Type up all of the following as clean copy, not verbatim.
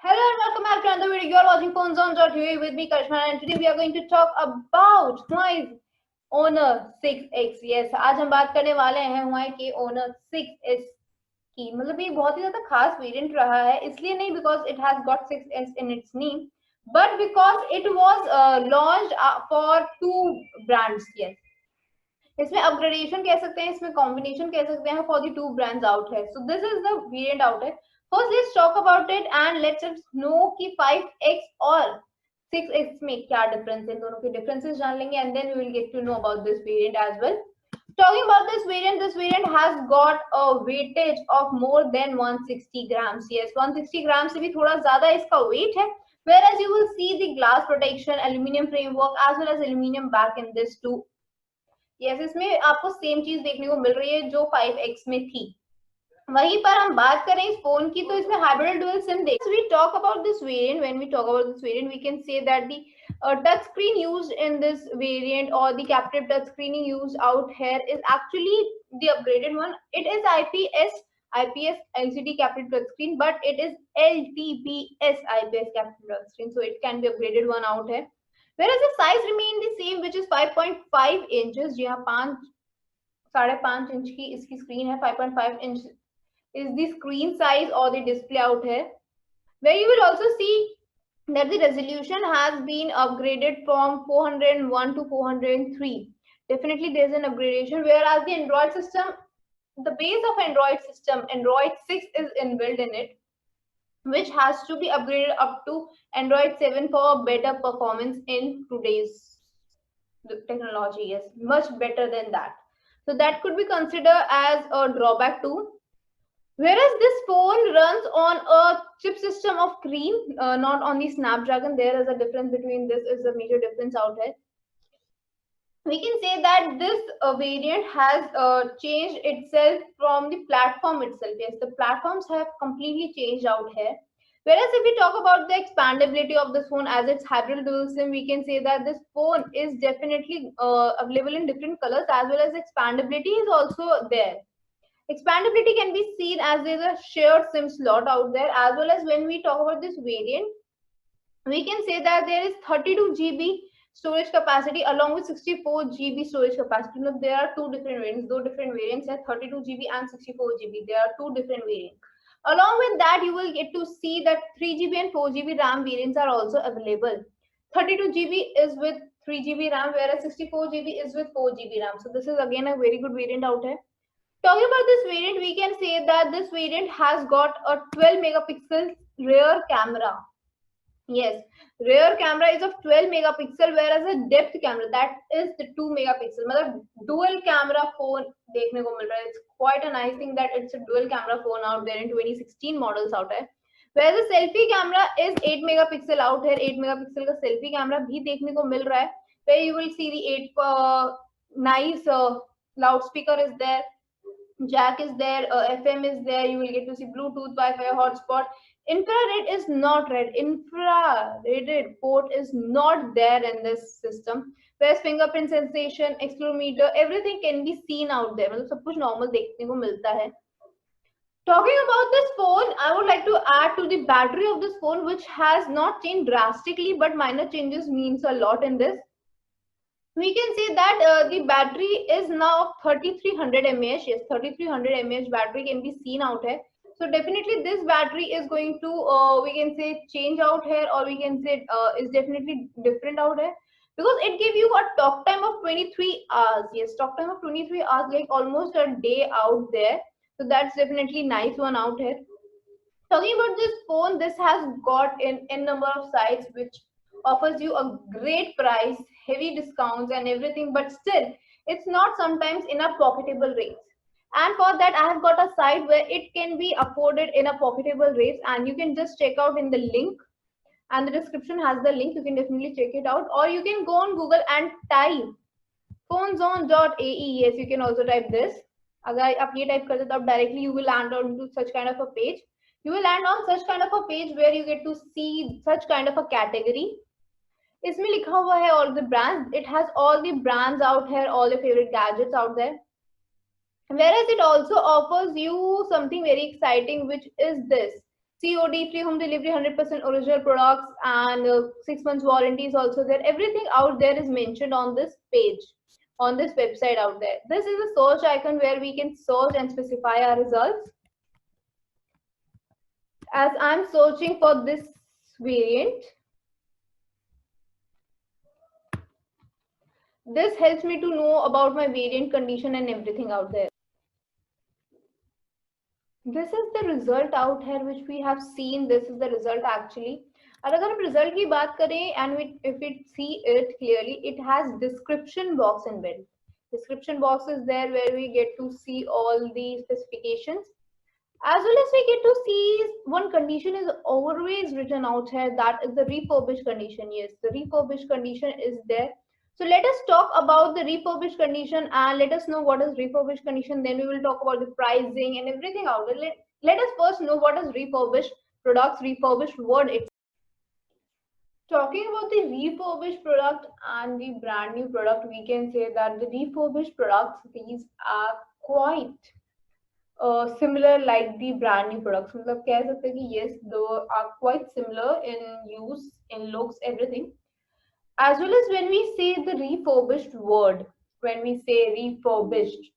Hello and welcome back to another video. You are watching Phone Zone TV with me, Karishma, and today we are going to talk about Huawei Honor 6X. Yes, आज हम बात करने वाले हैं Huawei के Honor 6S की. मतलब ये बहुत ही ज्यादा खास वेरिएंट रहा है, इसलिए नहीं because it has got 6S in its name, but because it was launched for two brands. Yes, इसमें अपग्रेडेशन कह सकते हैं, इसमें कॉम्बिनेशन कह सकते हैं for the two brands out है. So this is the variant out है. First let's talk about it and let's know कि 5x और 6x में क्या डिफरेंस है. दोनों के डिफरेंसेस जान लेंगे and then we will get to know about this variant as well. Talking about this variant has got a weightage of more than 160 grams. Yes, 160 grams से भी थोड़ा ज्यादा इसका weight है. Whereas you will see the glass protection, aluminium framework as well as aluminium back in this too. Yes, इसमें आपको same चीज देखने को मिल रही है जो 5x में थी. वहीं पर हम बात करें इस फोन की तो इसमें हाइब्रिड डुअल सिम देख. We talk about this variant. When we talk about this variant, we can say that the touch screen used in this variant or the captive touch screening used out here is actually the upgraded one. It is IPS LCD captive touch screen, but it is LTPS IPS captive touch screen, so it can be upgraded one out here. Whereas the size remain the same, which is 5.5 inches. जी हाँ, 5.5 inch की इसकी screen है. 5.5 inch is the screen size or the display out here, where you will also see that the resolution has been upgraded from 401 to 403. Definitely there's an upgradation, whereas the Android system, the base of Android system, Android 6 is inbuilt in it, which has to be upgraded up to Android 7 for better performance in today's technology. Yes, much better than that. So that could be considered as a drawback too. Whereas this phone runs on a chip system of Cream, not on the Snapdragon. There is a difference between this, is a major difference out here. We can say that this variant has changed itself from the platform itself. Yes, the platforms have completely changed out here. Whereas if we talk about the expandability of this phone as it's hybrid dual SIM, we can say that this phone is definitely available in different colors, as well as expandability is also there. Expandability can be seen as there's a shared SIM slot out there, as well as when we talk about this variant, we can say that there is 32 GB storage capacity along with 64 GB storage capacity. Now, there are two different variants, 32 GB and 64 GB. There are two different variants. Along with that, you will get to see that 3 GB and 4 GB RAM variants are also available. 32 GB is with 3 GB RAM, whereas 64 GB is with 4 GB RAM. So this is again a very good variant out here. Talking about this variant, we can say that this variant has got a 12 megapixel rear camera. Yes, rear camera is of 12 megapixel, whereas a depth camera that is the 2 megapixel. मतलब dual camera phone देखने को मिल रहा है. It's quite a nice thing that it's a dual camera phone out there in 2016 models out है. Whereas the selfie camera is 8 megapixel out here. 8 megapixel का selfie camera भी देखने को मिल रहा है. Where you will see the 8 nice loudspeaker is there. Jack is there, FM is there. You will get to see Bluetooth, Wi-Fi, hotspot. Infrared is not red. Infrared port is not there in this system. Whereas fingerprint sensation, accelerometer, everything can be seen out there. मतलब सब कुछ normal देखने को मिलता है. Talking about this phone, I would like to add to the battery of this phone, which has not changed drastically, but minor changes means a lot in this. We can say that the battery is now 3300 mAh. Yes, 3300 mAh battery can be seen out here. So definitely this battery is going to we can say change out here, or we can say is definitely different out here, because it gives you a talk time of 23 hours. Yes, talk time of 23 hours, like almost a day out there. So that's definitely nice one out here. Talking about this phone, this has got an n number of sites which offers you a great price, heavy discounts and everything, but still it's not sometimes in a pocketable rates. And for that, I have got a site where it can be afforded in a pocketable rates, and you can just check out in the link, and the description has the link. You can definitely check it out, or you can go on Google and type phonezone.ae. Yes, you can also type this. अगर आप ये type करते तो आप directly you will land on to such kind of a page. You will land on such kind of a page where you get to see such kind of a category. इसमें लिखा हुआ है all the brands. It has all the brands out here, all your favorite gadgets out there. Whereas it also offers you something very exciting, which is this COD, free home delivery, 100% original products, and 6 months warranty is also there. Everything out there is mentioned on this page, on this website out there. This is a search icon where we can search and specify our results. As I'm searching for this variant, this helps me to know about my variant condition and everything out there. This is the result out here which we have seen. This is the result actually. और अगर हम result की बात करें and if we see it clearly, it has description box inbuilt. Description box is there where we get to see all the specifications, as well as we get to see one condition is always written out here, that is the refurbished condition. Yes, the refurbished condition is there. So let us talk about the refurbished condition and let us know what is refurbished condition. Then we will talk about the pricing and everything out there. Let us first know what is refurbished products, refurbished word. It's talking about the refurbished product and the brand new product. We can say that the refurbished products, these are quite similar like the brand new products. मतलब कह सकते हैं कि yes, they are quite similar in use, in looks, everything. As well as when we say the refurbished word, when we say refurbished,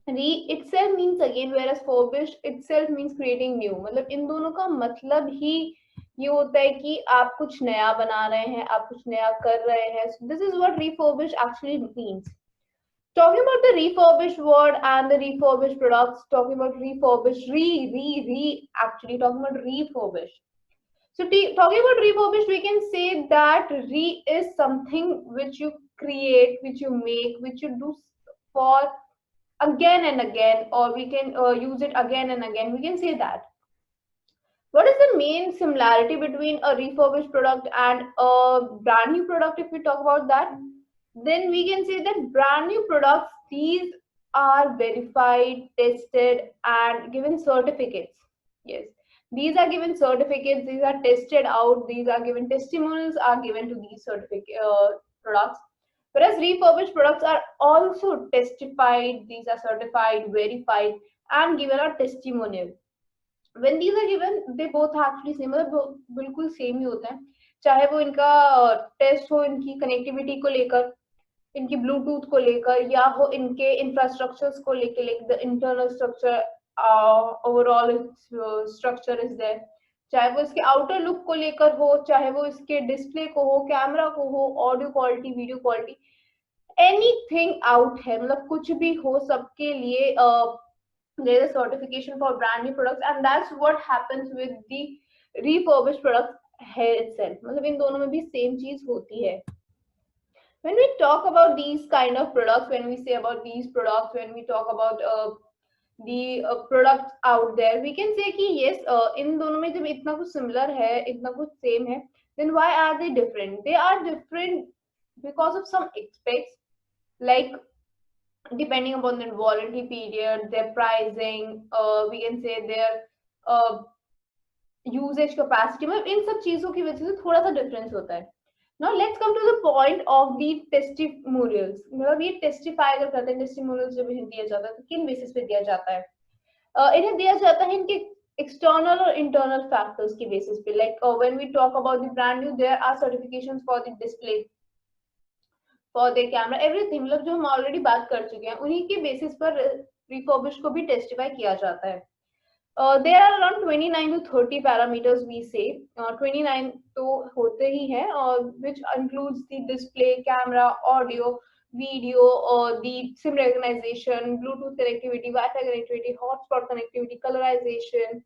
re itself means again, whereas furbished itself means creating new. मतलब इन दोनों का मतलब ही ये होता है कि आप कुछ नया बना रहे हैं, आप कुछ नया कर रहे हैं. So this is what refurbished actually means. Talking about the refurbished word and the refurbished products, talking about refurbished, actually talking about refurbished. So talking about refurbished, we can say that re is something which you create, which you make, which you do for again and again, or we can use it again and again. We can say that. What is the main similarity between a refurbished product and a brand new product? If we talk about that, then we can say that brand new products, these are verified, tested, and given certificates. Yes, these are given certificates, these are tested out, these are given testimonials are given to these products. Whereas refurbished products are also testified, these are certified, verified, and given a testimonial. When these are given, they both actually same, मतलब बिल्कुल same ही होते हैं, चाहे वो इनका test हो इनकी connectivity को लेकर, इनकी ब्लूटूथ को लेकर, या हो इनके इंफ्रास्ट्रक्चर्स को लेकर, like the internal structure, overall structure is there, चाहे वो इसके आउटर लुक को लेकर हो, चाहे वो इसके डिस्प्ले को हो, कैमरा को हो, audio quality, video quality, anything out है, मतलब कुछ भी हो, सबके लिए there is a certification for brand new products, and that's what happens with the refurbished products here itself. मतलब इन दोनों में भी सेम चीज होती है. When we talk about these kind of products, when we say about these products, when we talk about the products out there, we can say कि yes, इन दोनों में जब इतना कुछ similar है, इतना कुछ same है, then why are they different? They are different because of some aspects, like depending upon the warranty period, their pricing, we can say their usage capacity. मतलब इन सब चीजों की वजह से थोड़ा सा डिफरेंस होता है. Now let's come to the point of the testimonials. मतलब ये testify अगर करते हैं, testimonials जब इन्हें दिया जाता है तो किन बेसिस पे दिया जाता है? इन्हें दिया जाता है इनके external और internal factors की बेसिस पे. Like when we talk about the brand new, there are certifications for the display, for the camera, everything. मतलब जो हम ऑलरेडी बात कर चुके हैं, उन्हीं के बेसिस पर रिफर्बिश को भी टेस्टिफाई किया जाता है. There are around 29 to 30 parameters we say. 29 तो होते ही हैं, which includes the display, camera, audio, video, the SIM recognition, Bluetooth connectivity, Wi-Fi connectivity, hotspot connectivity, colorization,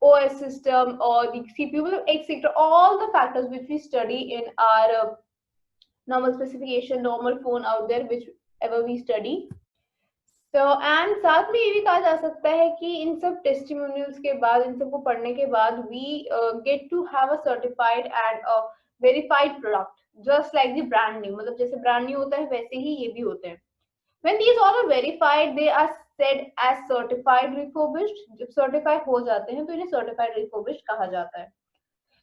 OS system, or the CPU, etc. All the factors which we study in our normal specification, normal phone out there, whichever we study. So and साथ में ये भी कहा जा सकता है कि इन सब टेस्टिमोनियल्स के बाद, इन सब को पढ़ने के बाद, we get to have a certified and a verified product, just like the brand new. मतलब जैसे brand new होता है वैसे ही ये भी होते हैं. When these all are verified, they are said as certified refurbished. जब certified हो जाते हैं तो इन्हें certified refurbished कहा जाता है.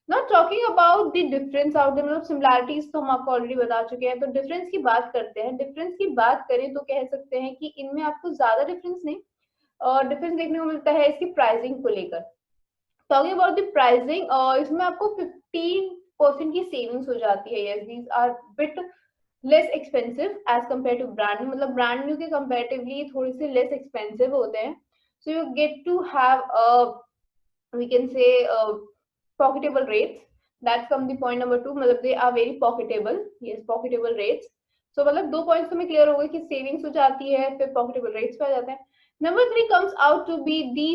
Now talking about the difference out there, मतलब similarities तो हम आपको ऑलरेडी बता चुके हैं, तो डिफरेंस की बात करते हैं. डिफरेंस की बात करें तो कह सकते हैं कि इनमें आपको ज्यादा डिफरेंस नहीं, डिफरेंस देखने को मिलता है इसकी प्राइसिंग को लेकर. टॉकिंग अबाउट द प्राइसिंग, इसमें आपको 15% की सेविंग्स हो जाती है. Yes, these are bit less expensive as compare to brand new, मतलब ब्रांड न्यू के कंपेरेटिवली थोड़ी सी लेस एक्सपेंसिव होते हैं. So you get to have we can say pocketable rates. That's come the point number 2, मतलब they are very pocketable. Yes, pocketable rates. So मतलब 2 points तुम्हें clear हो गए कि सेविंग्स हो जाती है, फिर पॉकेटेबल रेट्स पे आ जाते हैं. Number 3 comes out to be the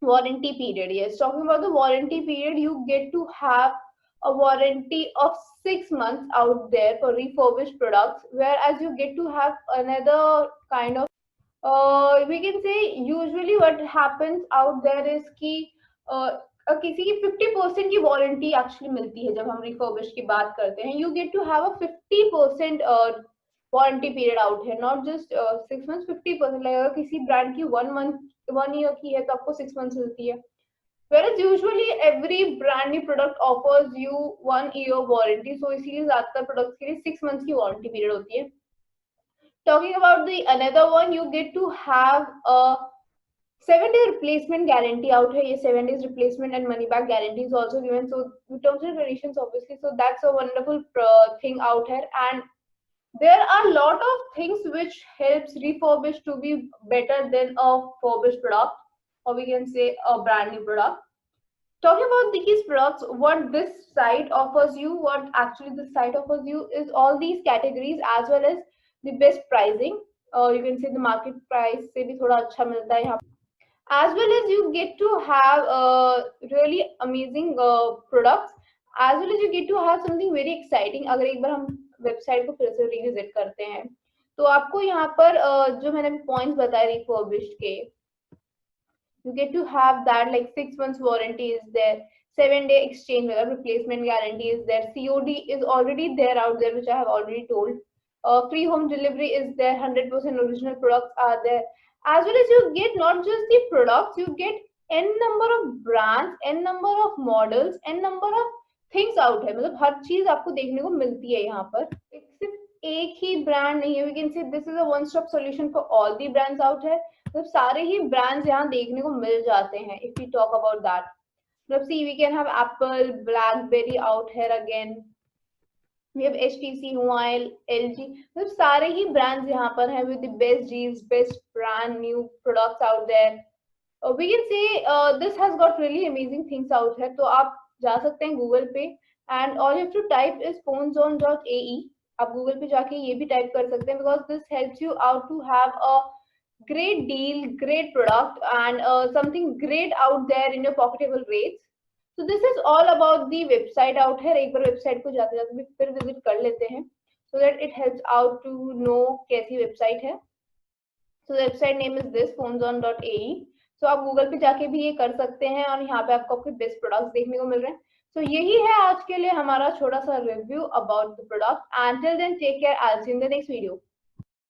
warranty period. Yes, talking about the warranty period, you get to have a warranty of 6 months out there for refurbished products, whereas you get to have another kind of we can say usually what happens out there is कि uh, किसी की 50% की warranty actually मिलती है. जब हम refurbish की बात करते हैं, you get to have a 50% warranty period out है, नॉट जस्ट 6 मंथ्स. 50% लगेगा. किसी ब्रांड की 1 ईयर की है तो आपको 6 मंथ्स मिलती है. Whereas usually every brand new product offers you 1 year warranty, so इसीलिए ज्यादातर प्रोडक्ट्स के लिए 6 मंथ्स की वारंटी पीरियड होती है. Talking about the another one, you get to have a 7-day replacement guarantee out here. 7 days replacement and money back guarantee is also given. So terms and conditions obviously. So that's a wonderful thing out here. And there are a lot of things which helps refurbished to be better than a furbished product, or we can say a brand new product. Talking about these products, what this site offers you, what actually this site offers you is all these categories as well as the best pricing. You can say the market price से भी थोड़ा अच्छा मिलता है यहाँ, as well as you get to have really amazing products, as well as you get to have something very exciting. अगर एक बार हम वेबसाइट को फिर से रिविजिट करते हैं तो आपको यहाँ पर जो मैंने पॉइंट्स बताए रिफर्बिश्ड के, you get to have that like 6 months warranty is there, 7-day exchange replacement guarantee is there, COD is already there out there, which I have already told. Free home delivery is there, 100% original products are there, as well as you get not just the products, you get n number of brands, n number of models, n number of things out है. मतलब हर चीज आपको देखने को मिलती है यहाँ पर. सिर्फ एक ही ब्रांड नहीं है. We can say this is a one stop solution for all the brands out है. मतलब सारे ही ब्रांड्स यहाँ देखने को मिल जाते हैं. If we talk about that, मतलब see we can have Apple, BlackBerry out here again, we have HTC, Huawei, LG. मतलब सारे ही ब्रांड्स यहाँ पर हैं with the best deals, best brand new products out there. We can say this has got really amazing things out है. तो आप जा सकते हैं गूगल पे and all you have to type is phoneZone.ae. आप गूगल पे जाके ये भी टाइप कर सकते हैं, because this helps you out to have a great deal, great product, and something great out there in your pocketable rates. So this is all about the website out here. एक बार website को जाते जाते फिर visit कर लेते हैं so that it helps out to know कैसी website है. So the website name is this phoneZone.ae. So आप गूगल पे जाके भी ये कर सकते हैं और यहाँ पे आपको आपके बेस्ट प्रोडक्ट्स देखने को मिल रहे हैं. So यही है आज के लिए हमारा छोटा सा review about the product. And till then take care. I will see you in the next video.